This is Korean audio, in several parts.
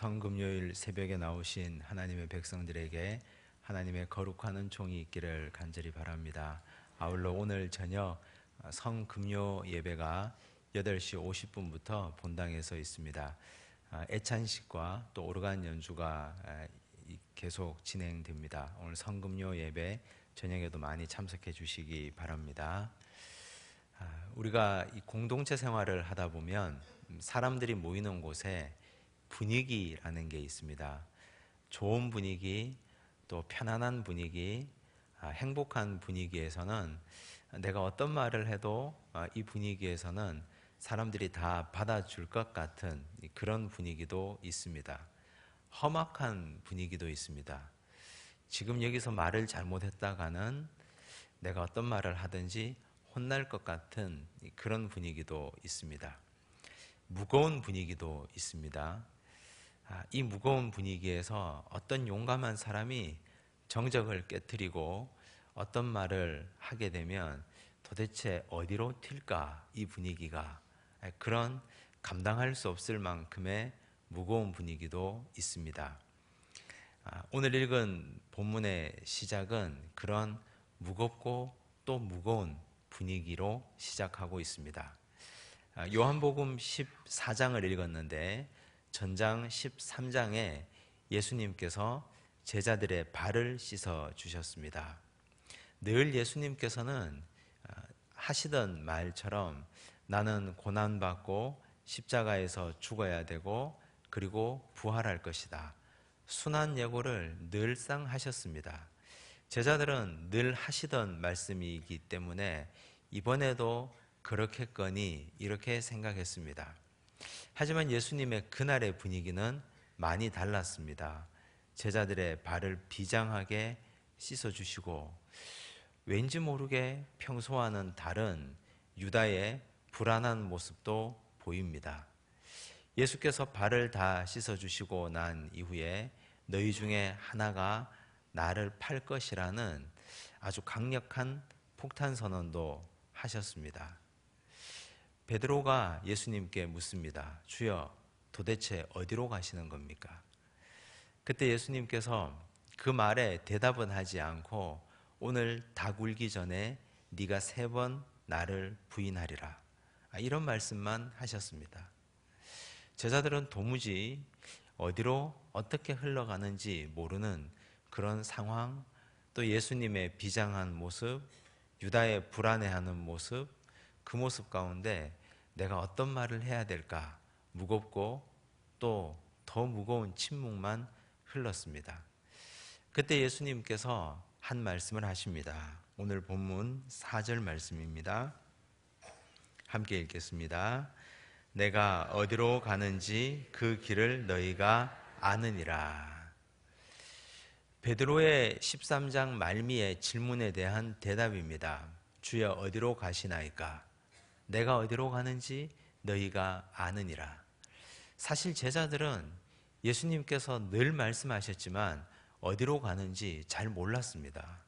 성금요일 새벽에 나오신 하나님의 백성들에게 하나님의 거룩한 총이 있기를 간절히 바랍니다. 아울러 오늘 저녁 성금요 예배가 8시 50분부터 본당에서 있습니다. 애찬식과 또 오르간 연주가 계속 진행됩니다. 오늘 성금요 예배 저녁에도 많이 참석해 주시기 바랍니다. 우리가 이 공동체 생활을 하다 보면 사람들이 모이는 곳에 분위기라는 게 있습니다. 좋은 분위기, 또 편안한 분위기, 행복한 분위기에서는 내가 어떤 말을 해도 이 분위기에서는 사람들이 다 받아줄 것 같은 그런 분위기도 있습니다. 험악한 분위기도 있습니다. 지금 여기서 말을 잘못했다가는 내가 어떤 말을 하든지 혼날 것 같은 그런 분위기도 있습니다. 무거운 분위기도 있습니다. 이 무거운 분위기에서 어떤 용감한 사람이 정적을 깨트리고 어떤 말을 하게 되면 도대체 어디로 튈까, 이 분위기가. 그런 감당할 수 없을 만큼의 무거운 분위기도 있습니다. 오늘 읽은 본문의 시작은 그런 무겁고 또 무거운 분위기로 시작하고 있습니다. 요한복음 14장을 읽었는데 전장 13장에 예수님께서 제자들의 발을 씻어 주셨습니다. 늘 예수님께서는 하시던 말처럼 나는 고난받고 십자가에서 죽어야 되고 그리고 부활할 것이다. 순한 예고를 늘상 하셨습니다. 제자들은 늘 하시던 말씀이기 때문에 이번에도 그렇겠거니 이렇게 생각했습니다. 하지만 예수님의 그날의 분위기는 많이 달랐습니다. 제자들의 발을 비장하게 씻어주시고 왠지 모르게 평소와는 다른 유다의 불안한 모습도 보입니다. 예수께서 발을 다 씻어주시고 난 이후에 너희 중에 하나가 나를 팔 것이라는 아주 강력한 폭탄 선언도 하셨습니다. 베드로가 예수님께 묻습니다. 주여, 도대체 어디로 가시는 겁니까? 그때 예수님께서 그 말에 대답은 하지 않고 오늘 닭 울기 전에 네가 3번 나를 부인하리라, 이런 말씀만 하셨습니다. 제자들은 도무지 어디로 어떻게 흘러가는지 모르는 그런 상황, 또 예수님의 비장한 모습, 유다의 불안해하는 모습, 그 모습 가운데 내가 어떤 말을 해야 될까 무겁고 또 더 무거운 침묵만 흘렀습니다. 그때 예수님께서 한 말씀을 하십니다. 오늘 본문 4절 말씀입니다. 함께 읽겠습니다. 내가 어디로 가는지 그 길을 너희가 아느니라. 베드로의 13장 말미의 질문에 대한 대답입니다. 주여, 어디로 가시나이까? 내가 어디로 가는지 너희가 아느니라. 사실 제자들은 예수님께서 늘 말씀하셨지만 어디로 가는지 잘 몰랐습니다.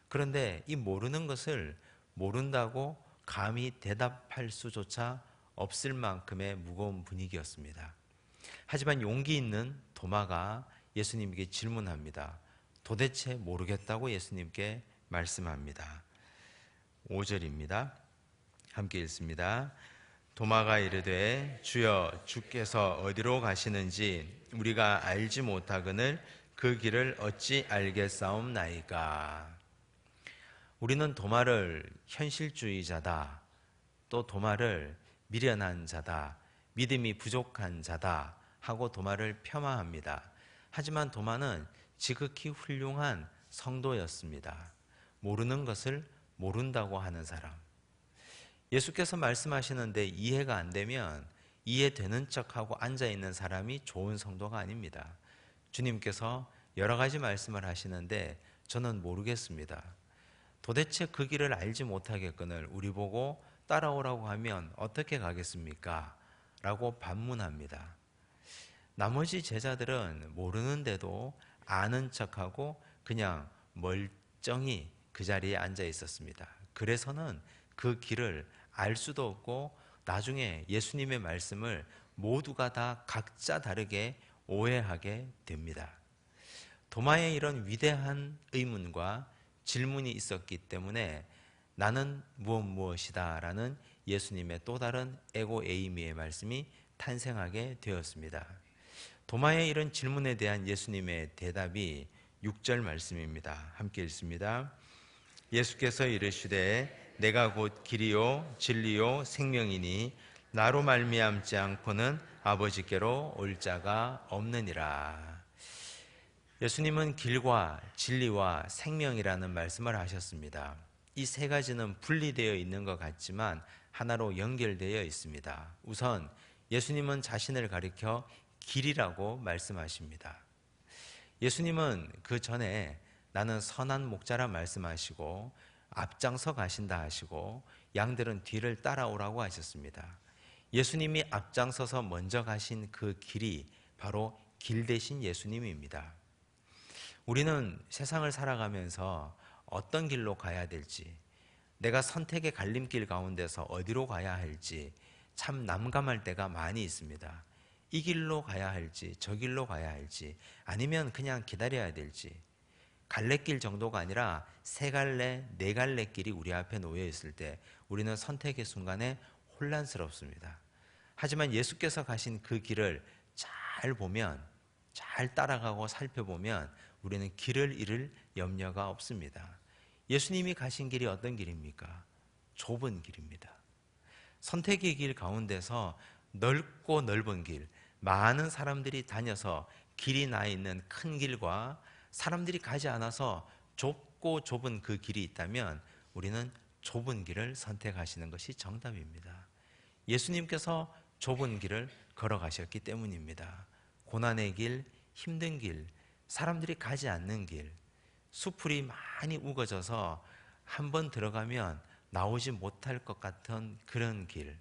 그런데 이 모르는 것을 모른다고 감히 대답할 수조차 없을 만큼의 무거운 분위기였습니다. 하지만 용기 있는 도마가 예수님께 질문합니다. 도대체 모르겠다고 예수님께 말씀합니다. 5절입니다. 함께 읽습니다. 도마가 이르되 주여, 주께서 어디로 가시는지 우리가 알지 못하거늘 그 길을 어찌 알겠사옵나이까. 우리는 도마를 현실주의자다, 또 도마를 미련한 자다, 믿음이 부족한 자다 하고 도마를 폄하합니다. 하지만 도마는 지극히 훌륭한 성도였습니다. 모르는 것을 모른다고 하는 사람. 예수께서 말씀하시는데 이해가 안 되면 이해되는 척하고 앉아있는 사람이 좋은 성도가 아닙니다. 주님께서 여러 가지 말씀을 하시는데 저는 모르겠습니다. 도대체 그 길을 알지 못하겠거늘 우리 보고 따라오라고 하면 어떻게 가겠습니까? 라고 반문합니다. 나머지 제자들은 모르는데도 아는 척하고 그냥 멀쩡히 그 자리에 앉아 있었습니다. 그래서는 그 길을 알 수도 없고 나중에 예수님의 말씀을 모두가 다 각자 다르게 오해하게 됩니다. 도마에 이런 위대한 의문과 질문이 있었기 때문에 나는 무엇이다 라는 예수님의 또 다른 에고 에이미의 말씀이 탄생하게 되었습니다. 도마의 이런 질문에 대한 예수님의 대답이 6절 말씀입니다. 함께 읽습니다. 예수께서 이르시되 내가 곧 길이요 진리요 생명이니 나로 말미암지 않고는 아버지께로 올 자가 없느니라. 예수님은 길과 진리와 생명이라는 말씀을 하셨습니다. 이 세 가지는 분리되어 있는 것 같지만 하나로 연결되어 있습니다. 우선 예수님은 자신을 가리켜 길이라고 말씀하십니다. 예수님은 그 전에 나는 선한 목자라 말씀하시고 앞장서 가신다 하시고 양들은 뒤를 따라오라고 하셨습니다. 예수님이 앞장서서 먼저 가신 그 길이 바로 길 대신 예수님입니다. 우리는 세상을 살아가면서 어떤 길로 가야 될지, 내가 선택의 갈림길 가운데서 어디로 가야 할지 참 난감할 때가 많이 있습니다. 이 길로 가야 할지 저 길로 가야 할지 아니면 그냥 기다려야 될지, 갈래길 정도가 아니라 세 갈래, 네 갈래 길이 우리 앞에 놓여 있을 때 우리는 선택의 순간에 혼란스럽습니다. 하지만 예수께서 가신 그 길을 잘 보면, 잘 따라가고 살펴보면 우리는 길을 잃을 염려가 없습니다. 예수님이 가신 길이 어떤 길입니까? 좁은 길입니다. 선택의 길 가운데서 넓고 넓은 길, 많은 사람들이 다녀서 길이 나 있는 큰 길과 사람들이 가지 않아서 좁고 좁은 그 길이 있다면 우리는 좁은 길을 선택하시는 것이 정답입니다. 예수님께서 좁은 길을 걸어가셨기 때문입니다. 고난의 길, 힘든 길, 사람들이 가지 않는 길, 수풀이 많이 우거져서 한번 들어가면 나오지 못할 것 같은 그런 길,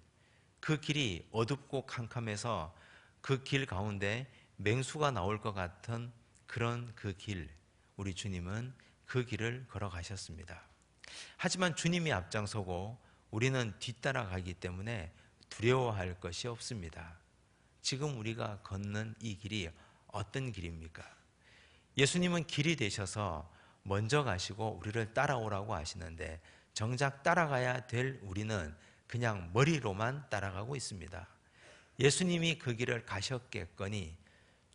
그 길이 어둡고 캄캄해서 그 길 가운데 맹수가 나올 것 같은 그런 그 길, 우리 주님은 그 길을 걸어가셨습니다. 하지만 주님이 앞장서고 우리는 뒤따라가기 때문에 두려워할 것이 없습니다. 지금 우리가 걷는 이 길이 어떤 길입니까? 예수님은 길이 되셔서 먼저 가시고 우리를 따라오라고 하시는데 정작 따라가야 될 우리는 그냥 머리로만 따라가고 있습니다. 예수님이 그 길을 가셨겠거니,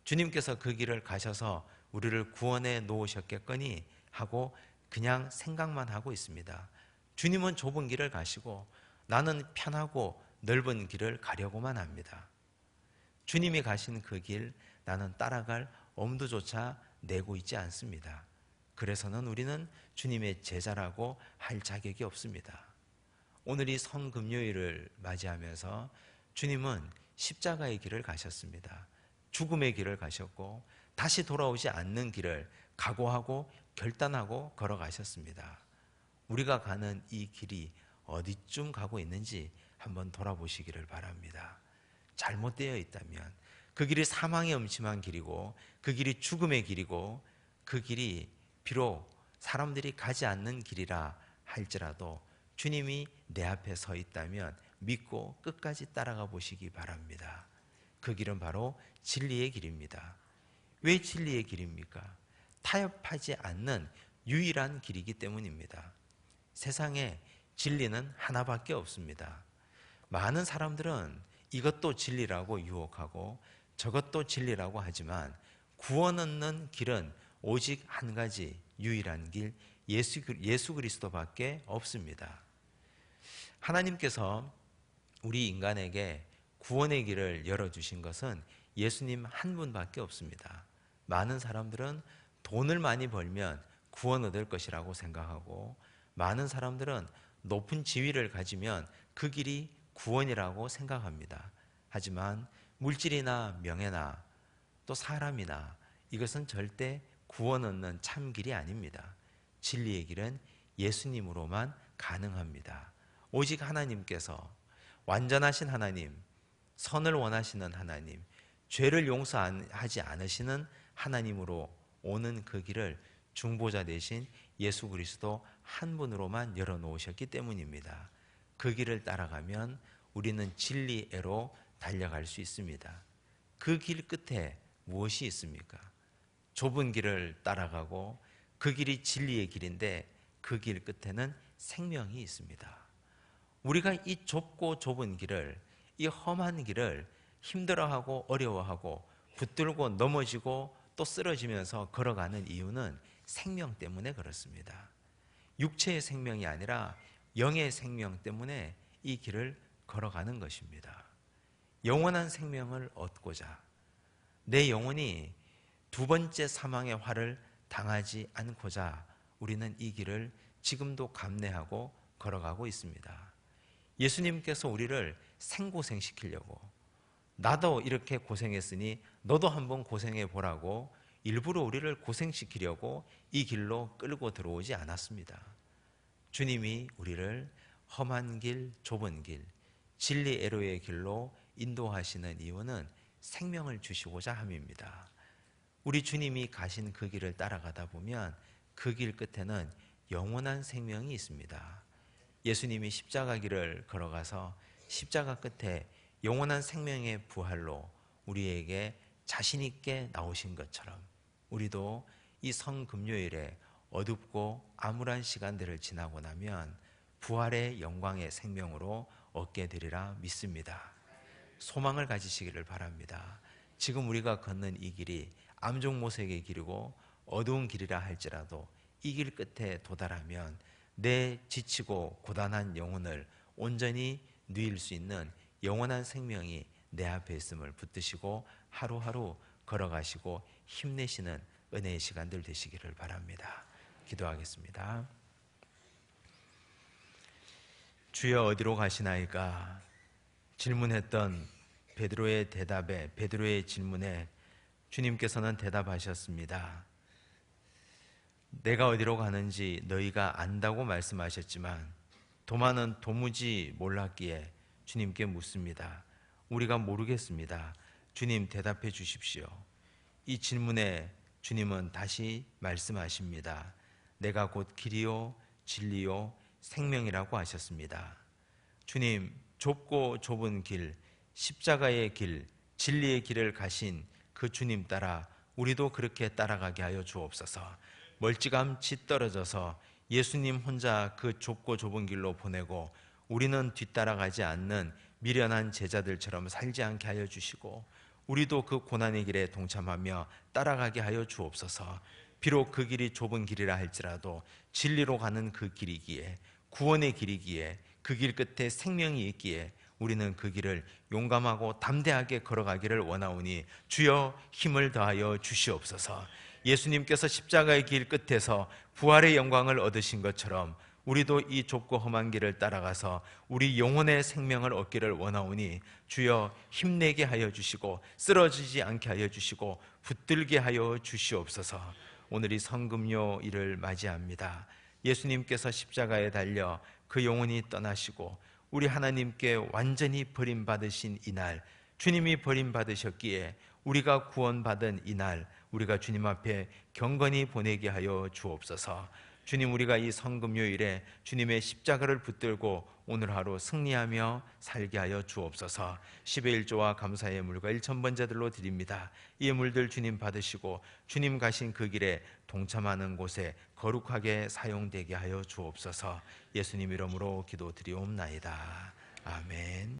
주님께서 그 길을 가셔서 우리를 구원해 놓으셨겠거니 하고 그냥 생각만 하고 있습니다. 주님은 좁은 길을 가시고 나는 편하고 넓은 길을 가려고만 합니다. 주님이 가신 그 길, 나는 따라갈 엄두조차 내고 있지 않습니다. 그래서는 우리는 주님의 제자라고 할 자격이 없습니다. 오늘 이 성금요일을 맞이하면서 주님은 십자가의 길을 가셨습니다. 죽음의 길을 가셨고 다시 돌아오지 않는 길을 각오하고 결단하고 걸어가셨습니다. 우리가 가는 이 길이 어디쯤 가고 있는지 한번 돌아보시기를 바랍니다. 잘못되어 있다면, 그 길이 사망의 음침한 길이고 그 길이 죽음의 길이고 그 길이 비록 사람들이 가지 않는 길이라 할지라도 주님이 내 앞에 서 있다면 믿고 끝까지 따라가 보시기 바랍니다. 그 길은 바로 진리의 길입니다. 왜 진리의 길입니까? 타협하지 않는 유일한 길이기 때문입니다. 세상에 진리는 하나밖에 없습니다. 많은 사람들은 이것도 진리라고 유혹하고 저것도 진리라고 하지만 구원 얻는 길은 오직 한 가지 유일한 길, 예수 그리스도밖에 없습니다. 하나님께서 우리 인간에게 구원의 길을 열어주신 것은 예수님 한 분밖에 없습니다. 많은 사람들은 돈을 많이 벌면 구원 얻을 것이라고 생각하고, 많은 사람들은 높은 지위를 가지면 그 길이 구원이라고 생각합니다. 하지만 물질이나 명예나 또 사람이나 이것은 절대 구원 얻는 참 길이 아닙니다. 진리의 길은 예수님으로만 가능합니다. 오직 하나님께서, 완전하신 하나님, 선을 원하시는 하나님, 죄를 용서하지 않으시는 하나님으로 오는 그 길을 중보자 되신 예수 그리스도 한 분으로만 열어놓으셨기 때문입니다. 그 길을 따라가면 우리는 진리애로 달려갈 수 있습니다. 그 길 끝에 무엇이 있습니까? 좁은 길을 따라가고 그 길이 진리의 길인데 그 길 끝에는 생명이 있습니다. 우리가 이 좁고 좁은 길을, 이 험한 길을 힘들어하고 어려워하고 붙들고 넘어지고 또 쓰러지면서 걸어가는 이유는 생명 때문에 그렇습니다. 육체의 생명이 아니라 영의 생명 때문에 이 길을 걸어가는 것입니다. 영원한 생명을 얻고자 내 영혼이 두 번째 사망의 화를 당하지 않고자 우리는 이 길을 지금도 감내하고 걸어가고 있습니다. 예수님께서 우리를 생고생시키려고, 나도 이렇게 고생했으니 너도 한번 고생해 보라고 일부러 우리를 고생시키려고 이 길로 끌고 들어오지 않았습니다. 주님이 우리를 험한 길, 좁은 길, 진리 애로의 길로 인도하시는 이유는 생명을 주시고자 함입니다. 우리 주님이 가신 그 길을 따라가다 보면 그 길 끝에는 영원한 생명이 있습니다. 예수님이 십자가 길을 걸어가서 십자가 끝에 영원한 생명의 부활로 우리에게 자신 있게 나오신 것처럼 우리도 이 성금요일에 어둡고 암울한 시간들을 지나고 나면 부활의 영광의 생명으로 얻게 되리라 믿습니다. 소망을 가지시기를 바랍니다. 지금 우리가 걷는 이 길이 암종모색의 길이고 어두운 길이라 할지라도 이 길 끝에 도달하면 내 지치고 고단한 영혼을 온전히 누일 수 있는 영원한 생명이 내 앞에 있음을 붙드시고 하루하루 걸어가시고 힘내시는 은혜의 시간들 되시기를 바랍니다. 기도하겠습니다. 주여 어디로 가시나이까? 질문했던 베드로의 대답에, 베드로의 질문에 주님께서는 대답하셨습니다. 내가 어디로 가는지 너희가 안다고 말씀하셨지만 도마는 도무지 몰랐기에 주님께 묻습니다. 우리가 모르겠습니다. 주님 대답해 주십시오. 이 질문에 주님은 다시 말씀하십니다. 내가 곧 길이요 진리요 생명이라고 하셨습니다. 주님, 좁고 좁은 길, 십자가의 길, 진리의 길을 가신 그 주님 따라 우리도 그렇게 따라가게 하여 주옵소서. 멀찌감치 떨어져서 예수님 혼자 그 좁고 좁은 길로 보내고 우리는 뒤따라가지 않는 미련한 제자들처럼 살지 않게 하여 주시고 우리도 그 고난의 길에 동참하며 따라가게 하여 주옵소서. 비록 그 길이 좁은 길이라 할지라도 진리로 가는 그 길이기에, 구원의 길이기에, 그 길 끝에 생명이 있기에 우리는 그 길을 용감하고 담대하게 걸어가기를 원하오니 주여 힘을 더하여 주시옵소서. 예수님께서 십자가의 길 끝에서 부활의 영광을 얻으신 것처럼 우리도 이 좁고 험한 길을 따라가서 우리 영혼의 생명을 얻기를 원하오니 주여 힘내게 하여 주시고 쓰러지지 않게 하여 주시고 붙들게 하여 주시옵소서. 오늘 이 성금요일을 맞이합니다. 예수님께서 십자가에 달려 그 영혼이 떠나시고 우리 하나님께 완전히 버림받으신 이날, 주님이 버림받으셨기에 우리가 구원받은 이날 우리가 주님 앞에 경건히 보내게 하여 주옵소서. 주님, 우리가 이 성금요일에 주님의 십자가를 붙들고 오늘 하루 승리하며 살게 하여 주옵소서. 10의 1조와 감사의 예물과 1,000번제들로 드립니다. 이 예물들 주님 받으시고 주님 가신 그 길에 동참하는 곳에 거룩하게 사용되게 하여 주옵소서. 예수님 이름으로 기도드리옵나이다. 아멘.